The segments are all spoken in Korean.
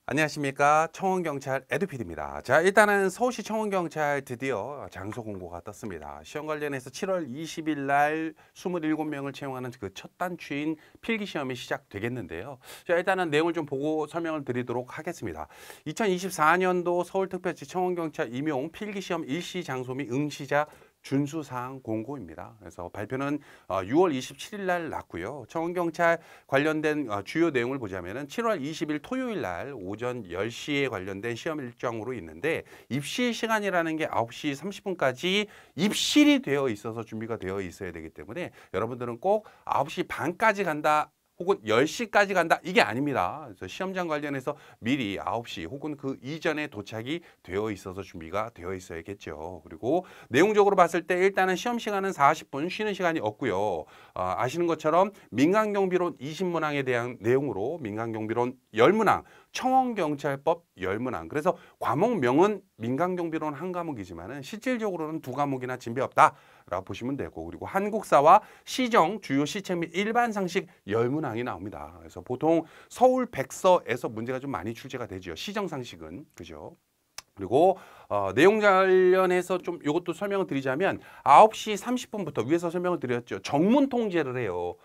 안녕하십니까. 청원경찰 에듀피디입니다. 자, 일단은 서울시 청원경찰 드디어 장소 공고가 떴습니다. 시험 관련해서 7월 20일 날 27명을 채용하는 그 첫 단추인 필기시험이 시작되겠는데요. 자, 일단은 내용을 좀 보고 설명을 드리도록 하겠습니다. 2024년도 서울특별시 청원경찰 임용 필기시험 일시 장소 및 응시자 준수사항 공고입니다. 그래서 발표는 6월 27일 날 났고요. 청원경찰 관련된 주요 내용을 보자면은 7월 20일 토요일 날 오전 10시에 관련된 시험 일정으로 있는데 입시 시간이라는 게 9시 30분까지 입실이 되어 있어서 준비가 되어 있어야 되기 때문에 여러분들은 꼭 9시 반까지 간다. 혹은 10시까지 간다. 이게 아닙니다. 그래서 시험장 관련해서 미리 9시 혹은 그 이전에 도착이 되어 있어서 준비가 되어 있어야겠죠. 그리고 내용적으로 봤을 때 일단은 시험 시간은 40분 쉬는 시간이 없고요. 아시는 것처럼 민간경비론 20문항에 대한 내용으로 민간경비론 10문항, 청원경찰법 10문항. 그래서 과목명은 민간경비론 한 과목이지만은 실질적으로는 두 과목이나 진배 없다라고 보시면 되고, 그리고 한국사와 시정, 주요 시책 및 일반 상식 10문항이 나옵니다. 그래서 보통 서울 백서에서 문제가 좀 많이 출제가 되죠. 시정 상식은. 그죠? 그리고 내용 관련해서 좀 이것도 설명을 드리자면 9시 30분부터 위에서 설명을 드렸죠. 정문 통제를 해요.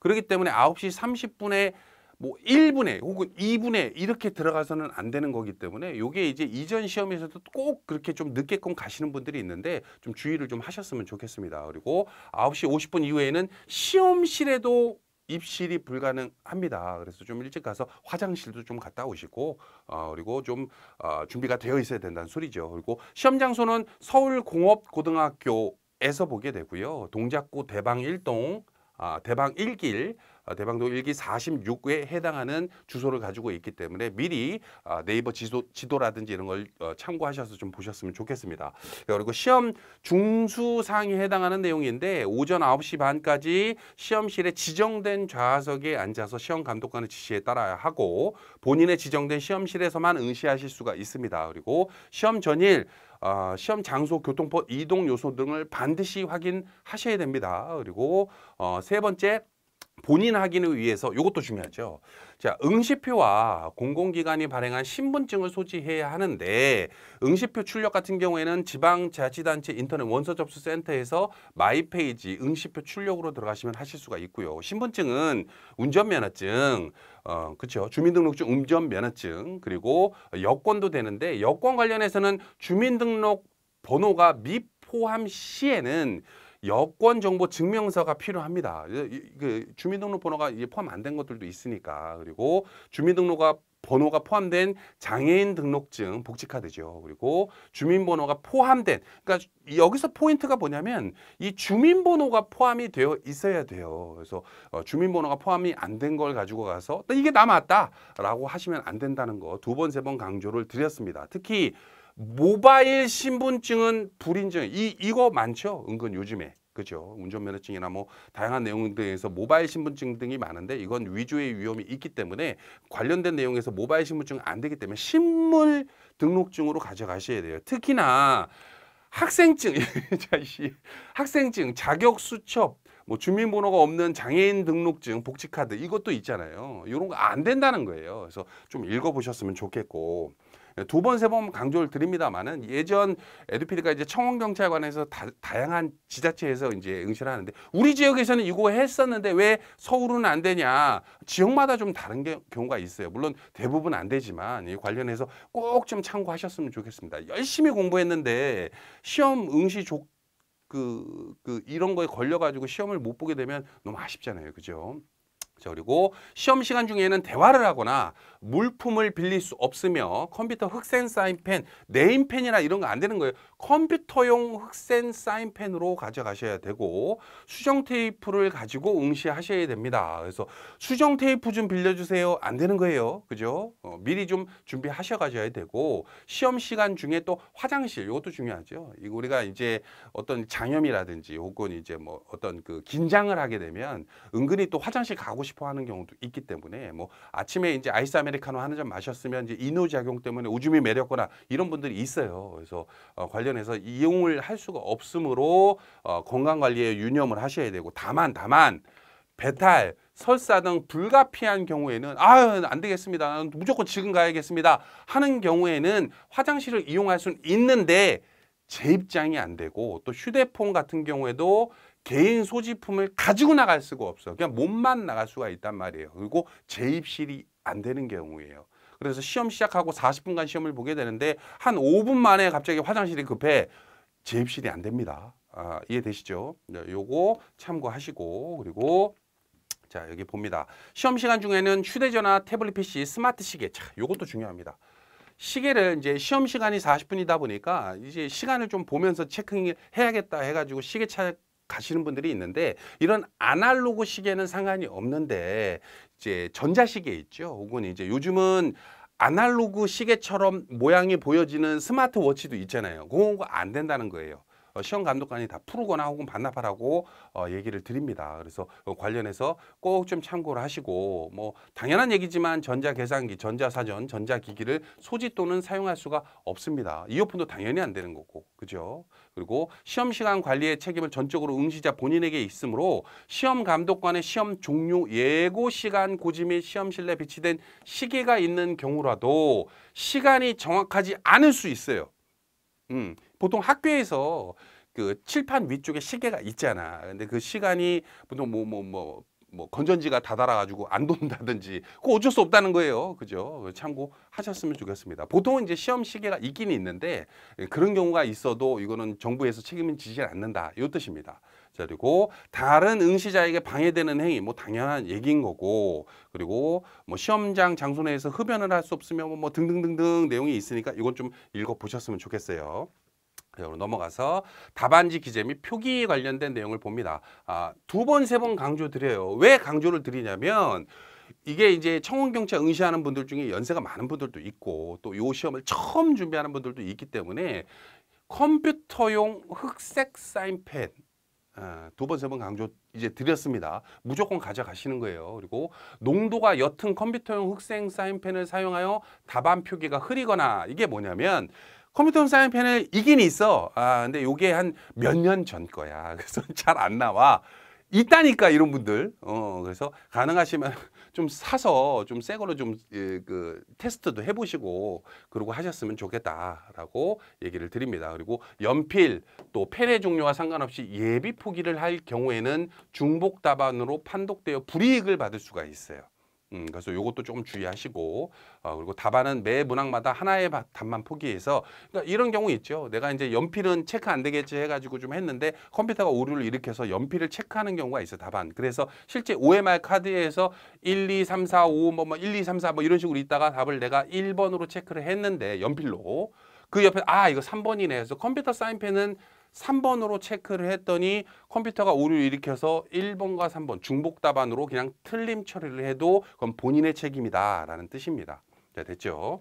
그렇기 때문에 9시 30분에 뭐 1분에 혹은 2분에 이렇게 들어가서는 안 되는 거기 때문에 이게 이제 이전 시험에서도 꼭 그렇게 좀 늦게끔 가시는 분들이 있는데 좀 주의를 좀 하셨으면 좋겠습니다. 그리고 9시 50분 이후에는 시험실에도 입실이 불가능합니다. 그래서 좀 일찍 가서 화장실도 좀 갔다 오시고 그리고 좀 준비가 되어 있어야 된다는 소리죠. 그리고 시험 장소는 서울공업고등학교에서 보게 되고요. 동작구 대방 1동 대방 1길, 대방동 1기 46에 해당하는 주소를 가지고 있기 때문에 미리 네이버 지도라든지 이런 걸 참고하셔서 좀 보셨으면 좋겠습니다. 그리고 시험 중수사항에 해당하는 내용인데 오전 9시 반까지 시험실에 지정된 좌석에 앉아서 시험 감독관의 지시에 따라야 하고 본인의 지정된 시험실에서만 응시하실 수가 있습니다. 그리고 시험 전일 시험 장소, 교통법, 이동 요소 등을 반드시 확인하셔야 됩니다. 그리고 세 번째, 본인 확인을 위해서 이것도 중요하죠. 자, 응시표와 공공기관이 발행한 신분증을 소지해야 하는데 응시표 출력 같은 경우에는 지방자치단체 인터넷 원서접수센터에서 마이페이지 응시표 출력으로 들어가시면 하실 수가 있고요. 신분증은 운전면허증, 그렇죠. 주민등록증, 운전면허증, 그리고 여권도 되는데 여권 관련해서는 주민등록 번호가 미포함 시에는 여권 정보 증명서가 필요합니다. 그 주민등록 번호가 포함 안 된 것들도 있으니까. 그리고 주민등록 번호가 포함된 장애인 등록증, 복지카드죠. 그리고 주민번호가 포함된, 그러니까 여기서 포인트가 뭐냐면 이 주민번호가 포함이 되어 있어야 돼요. 그래서 주민번호가 포함이 안 된 걸 가지고 가서 또 이게 남았다라고 하시면 안 된다는 거 두 번, 세 번 강조를 드렸습니다. 특히 모바일 신분증은 불인증. 이거 많죠? 은근 요즘에. 그죠? 운전면허증이나 뭐 다양한 내용들에서 모바일 신분증 등이 많은데 이건 위조의 위험이 있기 때문에 관련된 내용에서 모바일 신분증은 안 되기 때문에 신물 등록증으로 가져가셔야 돼요. 특히나 학생증, 학생증, 자격 수첩, 뭐 주민번호가 없는 장애인 등록증, 복지카드 이것도 있잖아요. 이런 거 안 된다는 거예요. 그래서 좀 읽어보셨으면 좋겠고. 두 번, 세 번 강조를 드립니다만은 예전 에듀피디가 이제 청원경찰관에서 다양한 지자체에서 이제 응시를 하는데 우리 지역에서는 이거 했었는데 왜 서울은 안 되냐. 지역마다 좀 다른 경우가 있어요. 물론 대부분 안 되지만 이 관련해서 꼭 좀 참고하셨으면 좋겠습니다. 열심히 공부했는데 시험 응시 이런 거에 걸려가지고 시험을 못 보게 되면 너무 아쉽잖아요. 그죠? 자, 그리고 시험 시간 중에는 대화를 하거나 물품을 빌릴 수 없으며 컴퓨터 흑센 사인펜, 네임펜이나 이런 거 안 되는 거예요. 컴퓨터용 흑센 사인펜으로 가져가셔야 되고 수정 테이프를 가지고 응시하셔야 됩니다. 그래서 수정 테이프 좀 빌려주세요. 안 되는 거예요. 그죠? 미리 좀 준비하셔 가셔야 되고 시험 시간 중에 또 화장실 이것도 중요하죠. 이거 우리가 이제 어떤 장염이라든지 혹은 이제 뭐 어떤 그 긴장을 하게 되면 은근히 또 화장실 가고 싶어 하는 경우도 있기 때문에 뭐 아침에 이제 아이스 아메리카노 한 잔 마셨으면 이제 이노작용 때문에 오줌이 매렸거나 이런 분들이 있어요. 그래서 관련해서 이용을 할 수가 없으므로 건강 관리에 유념을 하셔야 되고 다만 배탈, 설사 등 불가피한 경우에는 아유 안 되겠습니다. 무조건 지금 가야겠습니다. 하는 경우에는 화장실을 이용할 수는 있는데 재입장이 안 되고 또 휴대폰 같은 경우에도 개인 소지품을 가지고 나갈 수가 없어. 그냥 몸만 나갈 수가 있단 말이에요. 그리고 재입실이 안 되는 경우예요. 그래서 시험 시작하고 40분간 시험을 보게 되는데 한 5분 만에 갑자기 화장실이 급해 재입실이 안 됩니다. 이해되시죠? 네, 요거 참고하시고 그리고 자 여기 봅니다. 시험 시간 중에는 휴대전화, 태블릿 PC, 스마트 시계 자 요것도 중요합니다. 시계를 이제 시험 시간이 40분이다 보니까 이제 시간을 좀 보면서 체크해야겠다 해가지고 시계차 가시는 분들이 있는데 이런 아날로그 시계는 상관이 없는데 이제 전자시계 있죠. 혹은 이제 요즘은 아날로그 시계처럼 모양이 보여지는 스마트워치도 있잖아요. 그런 거 안 된다는 거예요. 시험 감독관이 다 풀거나 혹은 반납하라고 얘기를 드립니다. 그래서 관련해서 꼭 좀 참고를 하시고 뭐 당연한 얘기지만 전자계산기, 전자사전, 전자기기를 소지 또는 사용할 수가 없습니다. 이어폰도 당연히 안 되는 거고 그죠? 그리고 시험 시간 관리의 책임은 전적으로 응시자 본인에게 있으므로 시험 감독관의 시험 종료 예고 시간 고지 및 시험실 내 비치된 시계가 있는 경우라도 시간이 정확하지 않을 수 있어요. 보통 학교에서 그 칠판 위쪽에 시계가 있잖아. 근데 그 시간이 보통 건전지가 다 닳아가지고 안 돈다든지 그거 어쩔 수 없다는 거예요. 그죠? 참고하셨으면 좋겠습니다. 보통은 이제 시험 시계가 있긴 있는데 그런 경우가 있어도 이거는 정부에서 책임은 지지 않는다. 이 뜻입니다. 자, 그리고 다른 응시자에게 방해되는 행위 뭐 당연한 얘기인 거고 그리고 뭐 시험장 장소 내에서 흡연을 할 수 없으면 뭐 등등등등 내용이 있으니까 이건 좀 읽어보셨으면 좋겠어요. 넘어가서 답안지 기재 및 표기 관련된 내용을 봅니다. 두 번, 세 번 강조 드려요. 왜 강조를 드리냐면 이게 이제 청원경찰 응시하는 분들 중에 연세가 많은 분들도 있고 또 이 시험을 처음 준비하는 분들도 있기 때문에 컴퓨터용 흑색 사인펜 두 번, 세 번 강조 이제 드렸습니다. 무조건 가져가시는 거예요. 그리고 농도가 옅은 컴퓨터용 흑색 사인펜을 사용하여 답안 표기가 흐리거나 이게 뭐냐면 컴퓨터용 사인펜을 있긴 있어. 근데 요게 한 몇 년 전 거야. 그래서 잘 안 나와. 있다니까 이런 분들. 그래서 가능하시면 좀 사서 좀 새 거로 좀 그 테스트도 해보시고 그러고 하셨으면 좋겠다라고 얘기를 드립니다. 그리고 연필 또 펜의 종류와 상관없이 예비 포기를 할 경우에는 중복 답안으로 판독되어 불이익을 받을 수가 있어요. 그래서 요것도 조금 주의하시고 그리고 답안은 매 문항마다 하나의 답만 포기해서 그러니까 이런 경우 있죠. 내가 이제 연필은 체크 안 되겠지 해가지고 좀 했는데 컴퓨터가 오류를 일으켜서 연필을 체크하는 경우가 있어 답안. 그래서 실제 OMR 카드에서 1, 2, 3, 4, 5 뭐 1, 2, 3, 4 뭐 이런 식으로 있다가 답을 내가 1번으로 체크를 했는데 연필로 그 옆에 이거 3번이네 해서 컴퓨터 사인펜은 3번으로 체크를 했더니 컴퓨터가 오류를 일으켜서 1번과 3번 중복 답안으로 그냥 틀림 처리를 해도 그건 본인의 책임이다 라는 뜻입니다. 자, 됐죠?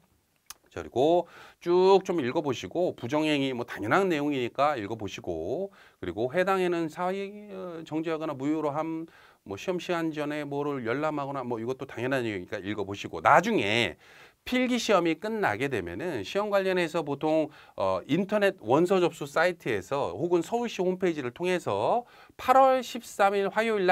자, 그리고 쭉 좀 읽어보시고 부정행위 뭐 당연한 내용이니까 읽어보시고 그리고 해당에는 사회 정지하거나 무효로 함 뭐 시험 시간 전에 뭐를 열람하거나 뭐 이것도 당연한 내용이니까 읽어보시고 나중에 필기 시험이 끝나게 되면은 시험 관련해서 보통 인터넷 원서 접수 사이트에서 혹은 서울시 홈페이지를 통해서 8월 13일 화요일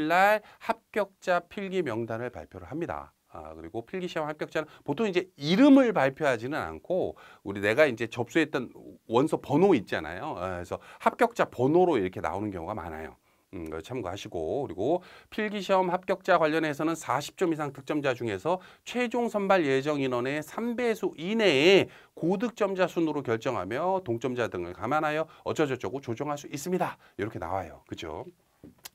날 합격자 필기 명단을 발표를 합니다. 그리고 필기시험 합격자는 보통 이제 이름을 발표하지는 않고 내가 이제 접수했던 원서 번호 있잖아요. 그래서 합격자 번호로 이렇게 나오는 경우가 많아요. 참고하시고 그리고 필기시험 합격자 관련해서는 40점 이상 득점자 중에서 최종 선발 예정 인원의 3배수 이내에 고득점자 순으로 결정하며 동점자 등을 감안하여 어쩌저쩌고 조정할 수 있습니다. 이렇게 나와요. 그죠?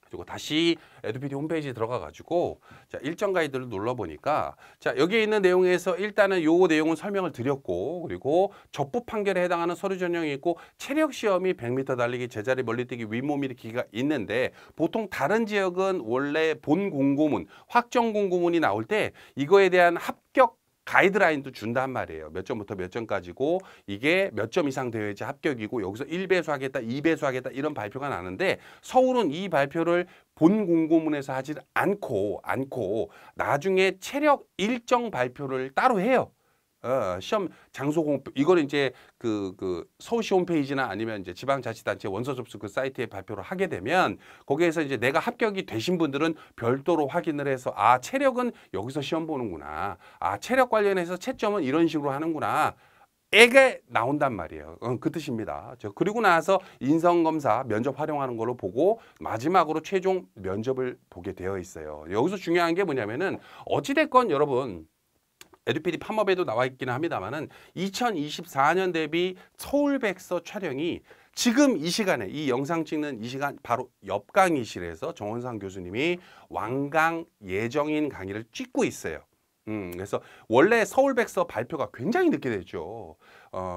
그리고 다시 에듀피디 홈페이지에 들어가 가지고 자, 일정 가이드를 눌러 보니까 자, 여기에 있는 내용에서 일단은 요 내용은 설명을 드렸고 그리고 접부 판결에 해당하는 서류 전형이 있고 체력 시험이 100m 달리기, 제자리 멀리뛰기, 윗몸 일으키기가 있는데 보통 다른 지역은 원래 본 공고문, 확정 공고문이 나올 때 이거에 대한 합격 가이드라인도 준단 말이에요. 몇 점부터 몇 점까지고 이게 몇 점 이상 되어야지 합격이고 여기서 1배수 하겠다, 2배수 하겠다 이런 발표가 나는데 서울은 이 발표를 본 공고문에서 하지 않고 나중에 체력 일정 발표를 따로 해요. 시험 장소 공표 이거는 이제 그 서울시 홈페이지나 아니면 이제 지방자치단체 원서 접수 그 사이트에 발표를 하게 되면 거기에서 이제 내가 합격이 되신 분들은 별도로 확인을 해서 아 체력은 여기서 시험 보는구나. 아 체력 관련해서 채점은 이런 식으로 하는구나. 에게 나온단 말이에요. 그 뜻입니다. 그리고 나서 인성검사 면접 활용하는 걸로 보고 마지막으로 최종 면접을 보게 되어 있어요. 여기서 중요한 게 뭐냐면은 어찌됐건 여러분 에듀피디 팝업에도 나와 있기는 합니다만은 2024년 대비 서울백서 촬영이 지금 이 시간에 이 영상 찍는 이 시간 바로 옆 강의실에서 정원상 교수님이 완강 예정인 강의를 찍고 있어요. 그래서 원래 서울백서 발표가 굉장히 늦게 됐죠.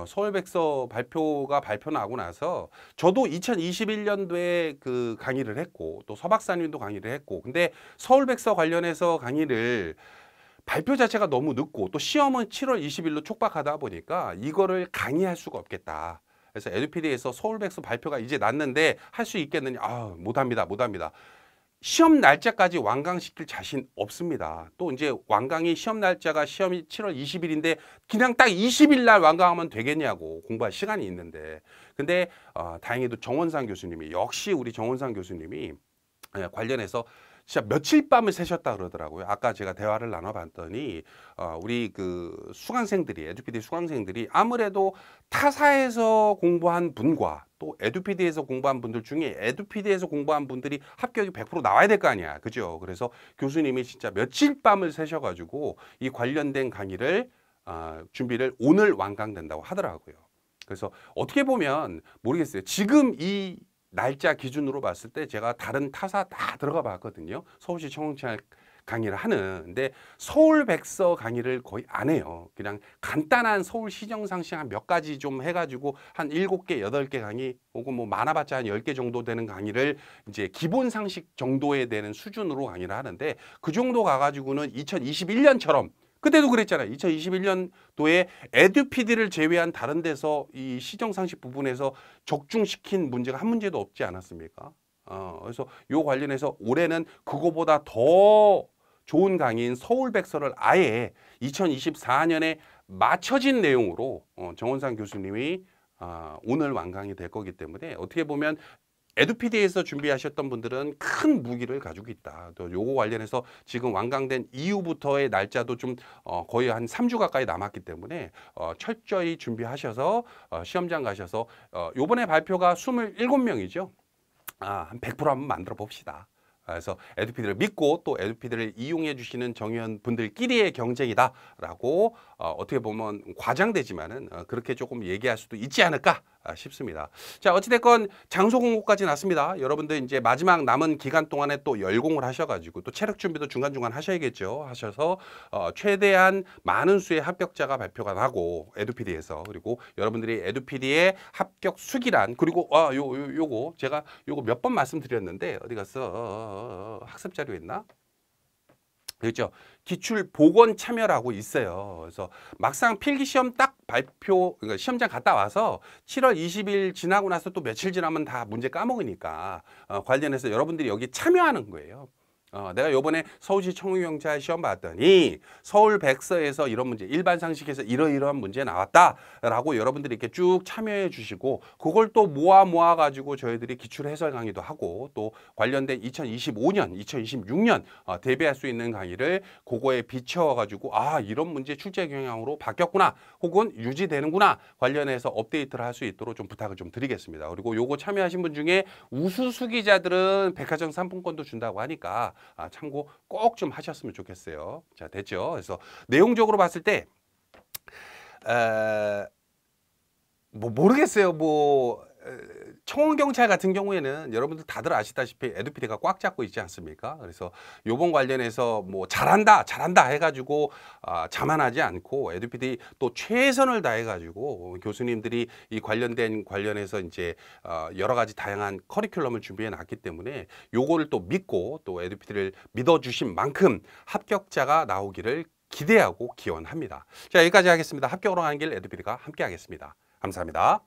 서울백서 발표 나고 나서 저도 2021년도에 그 강의를 했고 또 서 박사님도 강의를 했고 근데 서울백서 관련해서 강의를 발표 자체가 너무 늦고 또 시험은 7월 20일로 촉박하다 보니까 이거를 강의할 수가 없겠다. 그래서 에듀피디에서 서울백서 발표가 이제 났는데 할 수 있겠느냐? 아, 못합니다. 시험 날짜까지 완강시킬 자신 없습니다. 또 이제 완강이 시험이 7월 20일인데 그냥 딱 20일 날 완강하면 되겠냐고 공부할 시간이 있는데. 근데 다행히도 정원상 교수님이 역시 우리 정원상 교수님이 관련해서 진짜 며칠 밤을 새셨다 그러더라고요. 아까 제가 대화를 나눠봤더니 우리 그 수강생들이 에듀피디 수강생들이 아무래도 타사에서 공부한 분과 또 에듀피디에서 공부한 분들 중에 에듀피디에서 공부한 분들이 합격이 100% 나와야 될 거 아니야. 그죠? 그래서 교수님이 진짜 며칠 밤을 새셔가지고 이 관련된 강의를 준비를 오늘 완강된다고 하더라고요. 그래서 어떻게 보면 모르겠어요. 지금 이 날짜 기준으로 봤을 때 제가 다른 타사 다 들어가 봤거든요. 서울시 청원찰 강의를 하는. 근데 서울백서 강의를 거의 안 해요. 그냥 간단한 서울시정상식 한 몇 가지 좀 해가지고 한 7개, 8개 강의 혹은 뭐 많아봤자 한 10개 정도 되는 강의를 이제 기본 상식 정도에 되는 수준으로 강의를 하는데 그 정도 가가지고는 2021년처럼 그때도 그랬잖아요. 2021년도에 에듀피디를 제외한 다른 데서 이 시정상식 부분에서 적중시킨 문제가 한 문제도 없지 않았습니까? 그래서 요 관련해서 올해는 그거보다 더 좋은 강의인 서울백서를 아예 2024년에 맞춰진 내용으로 정원상 교수님이 오늘 완강이 될 거기 때문에 어떻게 보면 에듀피디에서 준비하셨던 분들은 큰 무기를 가지고 있다. 또 요거 관련해서 지금 완강된 이후부터의 날짜도 좀 거의 한 3주 가까이 남았기 때문에 철저히 준비하셔서 시험장 가셔서 요번에 발표가 27명이죠. 한 100% 한번 만들어 봅시다. 그래서 에듀피디를 믿고 또 에듀피디를 이용해 주시는 정의원 분들끼리의 경쟁이다라고 어떻게 보면 과장되지만은 그렇게 조금 얘기할 수도 있지 않을까 싶습니다. 자, 어찌됐건 장소 공고까지 났습니다. 여러분들 이제 마지막 남은 기간 동안에 또 열공을 하셔가지고 또 체력 준비도 중간중간 하셔야겠죠. 하셔서 최대한 많은 수의 합격자가 발표가 나고 에듀피디에서 그리고 여러분들이 에듀피디의 합격 수기란 그리고 요거 제가 요거 몇 번 말씀드렸는데 어디 갔어? 학습 자료 있나? 그렇죠. 기출 보건 참여라고 있어요. 그래서 막상 필기 시험 딱 발표, 그러니까 시험장 갔다 와서 7월 20일 지나고 나서 또 며칠 지나면 다 문제 까먹으니까 관련해서 여러분들이 여기 참여하는 거예요. 내가 요번에 서울시 청구경찰 시험 봤더니 서울 백서에서 이런 문제, 일반 상식에서 이러이러한 문제 나왔다라고 여러분들이 이렇게 쭉 참여해 주시고 그걸 또 모아 가지고 저희들이 기출 해설 강의도 하고 또 관련된 2025년, 2026년 대비할 수 있는 강의를 그거에 비춰 가지고 이런 문제 출제 경향으로 바뀌었구나 혹은 유지되는구나 관련해서 업데이트를 할 수 있도록 좀 부탁을 좀 드리겠습니다. 그리고 요거 참여하신 분 중에 우수수 기자들은 백화점 상품권도 준다고 하니까 참고 꼭 좀 하셨으면 좋겠어요. 자, 됐죠? 그래서 내용적으로 봤을 때 뭐 모르겠어요. 청원경찰 같은 경우에는 여러분들 다들 아시다시피 에듀피디가 꽉 잡고 있지 않습니까? 그래서 요번 관련해서 뭐 잘한다 해가지고 자만하지 않고 에듀피디 또 최선을 다해가지고 교수님들이 이 관련해서 이제 여러 가지 다양한 커리큘럼을 준비해 놨기 때문에 요거를 또 믿고 또 에듀피디를 믿어주신 만큼 합격자가 나오기를 기대하고 기원합니다. 자, 여기까지 하겠습니다. 합격으로 가는 길 에듀피디가 함께 하겠습니다. 감사합니다.